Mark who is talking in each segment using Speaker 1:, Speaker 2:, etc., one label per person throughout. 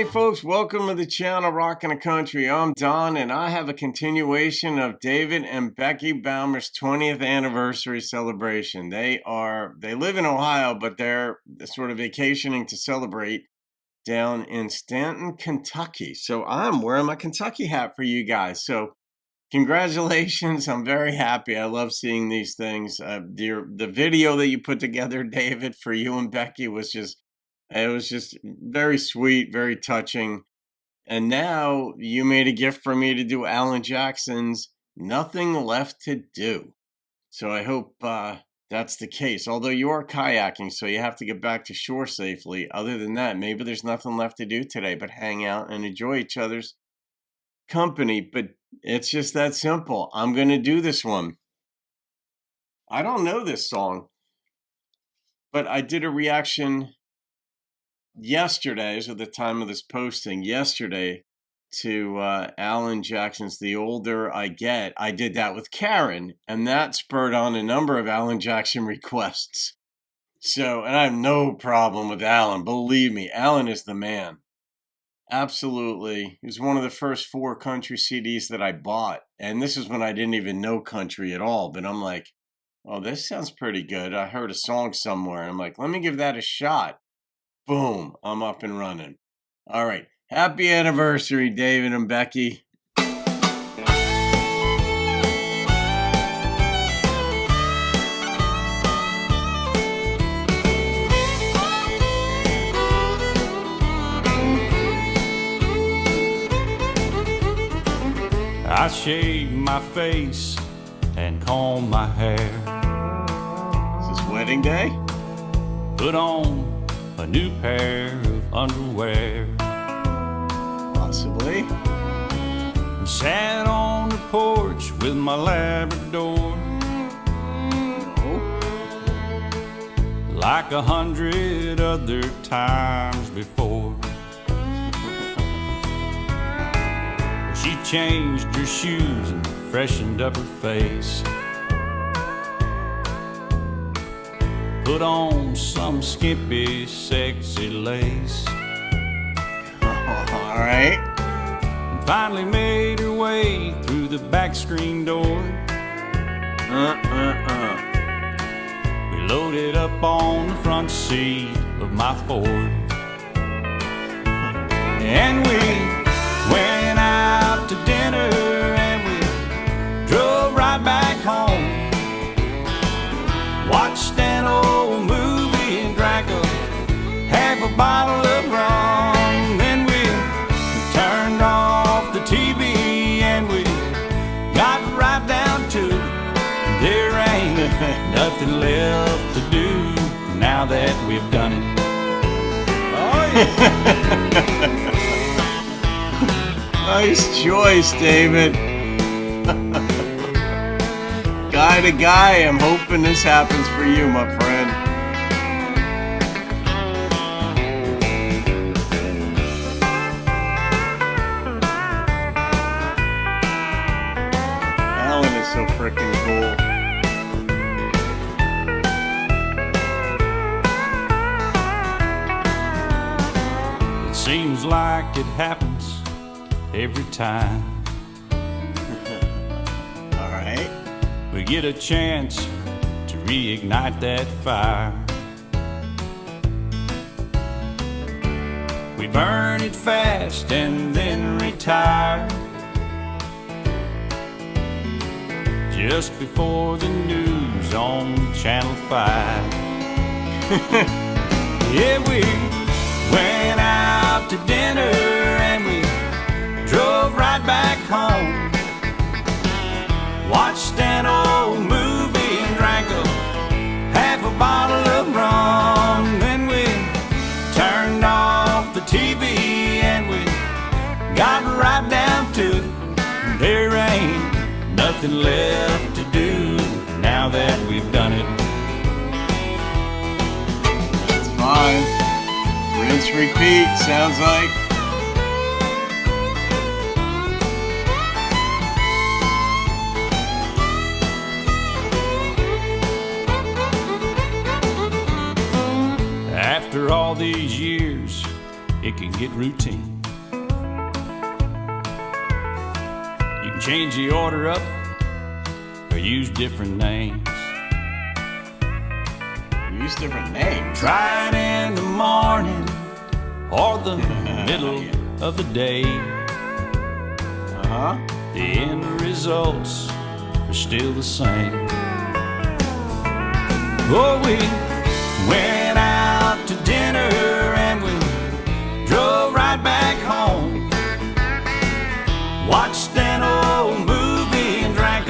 Speaker 1: Howdy folks, welcome to the channel Rockin' the Country. I'm Don and I have a continuation of David and Becky Baumer's 20th anniversary celebration. They live in Ohio, but they're sort of vacationing to celebrate down in Stanton, Kentucky. So I'm wearing my Kentucky hat for you guys. So congratulations. I'm very happy. I love seeing these things. The video that you put together, David, for you and Becky was just very sweet, very touching. And now you made a gift for me to do Alan Jackson's Nothing Left to Do. So I hope that's the case. Although you are kayaking, so you have to get back to shore safely. Other than that, maybe there's nothing left to do today but hang out and enjoy each other's company. But it's just that simple. I'm going to do this one. I don't know this song, but I did a reaction yesterday, so the time of this posting, yesterday, to Alan Jackson's The Older I Get. I did that with Karen, and that spurred on a number of Alan Jackson requests. So, and I have no problem with Alan. Believe me, Alan is the man. Absolutely. He was one of the first 4 country CDs that I bought. And this is when I didn't even know country at all. But I'm like, oh, this sounds pretty good. I heard a song somewhere. And I'm like, let me give that a shot. Boom, I'm up and running. All right. Happy anniversary, David and Becky.
Speaker 2: I shave my face and comb my hair.
Speaker 1: Is this wedding day?
Speaker 2: Put on a new pair of underwear.
Speaker 1: Possibly.
Speaker 2: Sat on the porch with my Labrador.
Speaker 1: No.
Speaker 2: Like 100 other times before. She changed her shoes and freshened up her face. Put on some skimpy, sexy lace.
Speaker 1: All right.
Speaker 2: And finally made her way through the back screen door. We loaded up on the front seat of my Ford. And we went out to dinner and we drove right back home. Watched an old movie and drank half a bottle of rum. Then we turned off the TV and we got right down to there ain't nothing left to do now that we've done it.
Speaker 1: Oh, yeah. Nice choice, David. Guy to guy, I'm hoping this happens for you, my friend. Alan is so freaking cool.
Speaker 2: It seems like it happens every time.
Speaker 1: All right.
Speaker 2: We get a chance to reignite that fire. We burn it fast and then retire. Just before the news on Channel 5. Yeah, we went out to dinner and we drove right back home. Watched an old movie and drank half a bottle of rum. Then we turned off the TV and we got right down to there ain't nothing left to do now that we've done it.
Speaker 1: That's fine. Rinse, repeat, sounds like.
Speaker 2: After all these years, it can get routine. You can change the order up or use different names.
Speaker 1: Use different names?
Speaker 2: Try it in the morning or the middle of the day. The end results are still the same. Oh, we went out to dinner and we drove right back home. Watched an old movie and drank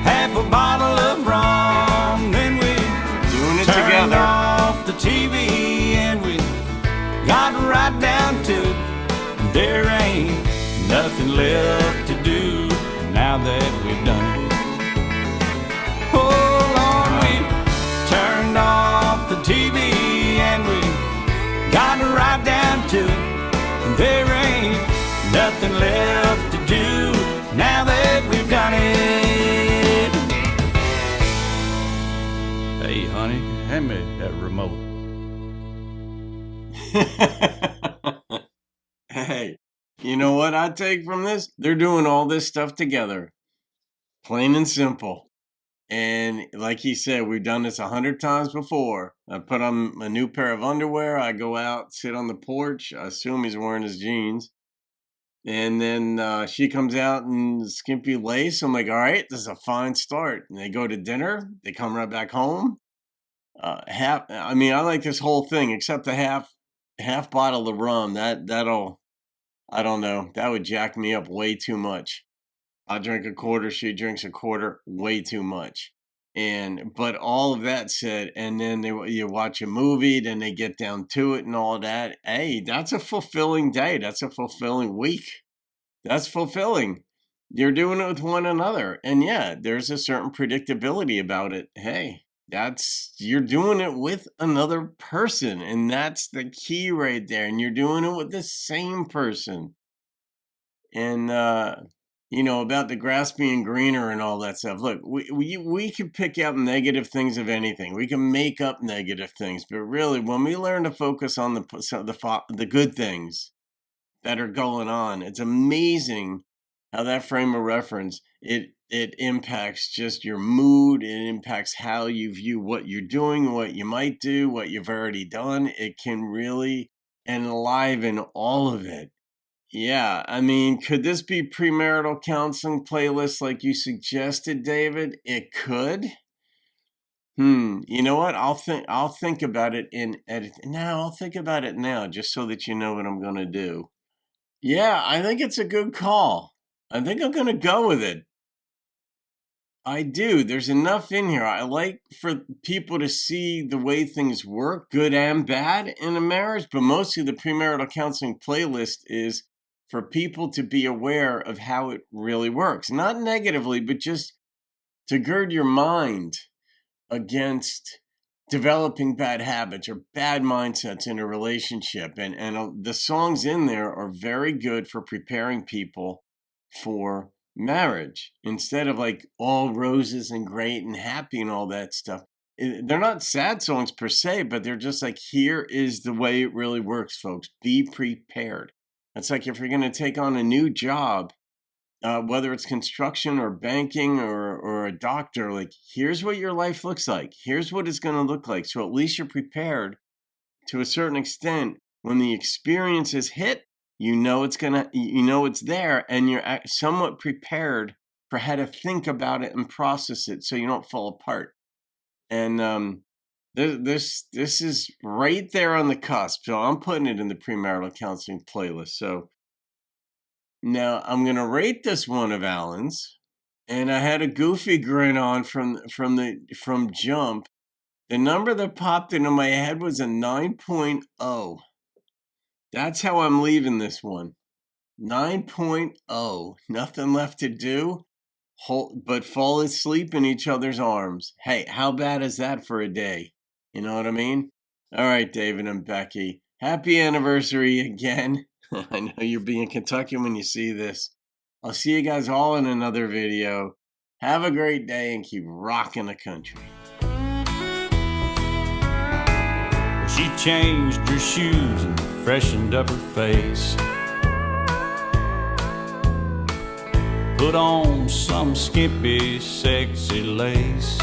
Speaker 2: half a bottle of rum. Then we turned off the TV and we got right down to it. There ain't nothing left to do now that we've done it. Oh Lord, we turned off the TV and we got right down to it. There ain't nothing left to do now that we've done it. Hey honey, hand me that remote.
Speaker 1: Hey, you know what I take from this? They're doing all this stuff together. Plain and simple. And like he said, we've done this 100 times before. I put on a new pair of underwear. I go out, sit on the porch. I assume he's wearing his jeans. And then she comes out in skimpy lace. I'm like, all right, this is a fine start. And they go to dinner. They come right back home. I like this whole thing, except the half bottle of rum. That'll, I don't know. That would jack me up way too much. I drink a quarter. She drinks a quarter. Way too much. But all of that said, and then you watch a movie, then they get down to it and all that. Hey, that's a fulfilling day. That's a fulfilling week. That's fulfilling. You're doing it with one another. And yeah, there's a certain predictability about it. Hey, you're doing it with another person. And that's the key right there. And you're doing it with the same person. And, about the grass being greener and all that stuff. Look, we can pick out negative things of anything. We can make up negative things. But really, when we learn to focus on the good things that are going on, it's amazing how that frame of reference, it impacts just your mood. It impacts how you view what you're doing, what you might do, what you've already done. It can really enliven all of it. Yeah, could this be premarital counseling playlist like you suggested, David? It could. You know what? I'll think about it in edit. Now I'll think about it now, just so that you know what I'm gonna do. Yeah, I think it's a good call. I think I'm gonna go with it. I do. There's enough in here. I like for people to see the way things work, good and bad, in a marriage. But mostly the premarital counseling playlist is for people to be aware of how it really works. Not negatively, but just to gird your mind against developing bad habits or bad mindsets in a relationship. And the songs in there are very good for preparing people for marriage, instead of like all roses and great and happy and all that stuff. They're not sad songs per se, but they're just like, here is the way it really works, folks. Be prepared. It's like if you're going to take on a new job, whether it's construction or banking or a doctor, like, here's what your life looks like. Here's what it's going to look like. So at least you're prepared to a certain extent. When the experiences hit, it's there, and you're somewhat prepared for how to think about it and process it so you don't fall apart. And this is right there on the cusp. So I'm putting it in the premarital counseling playlist. So now I'm going to rate this one of Alan's, and I had a goofy grin on from jump. The number that popped into my head was a 9.0. That's how I'm leaving this one. 9.0. Nothing left to do but fall asleep in each other's arms. Hey, how bad is that for a day? You know what I mean? All right, David and Becky. Happy anniversary again. I know you'll be in Kentucky when you see this. I'll see you guys all in another video. Have a great day and keep rocking the country.
Speaker 2: She changed her shoes and freshened up her face. Put on some skimpy, sexy lace.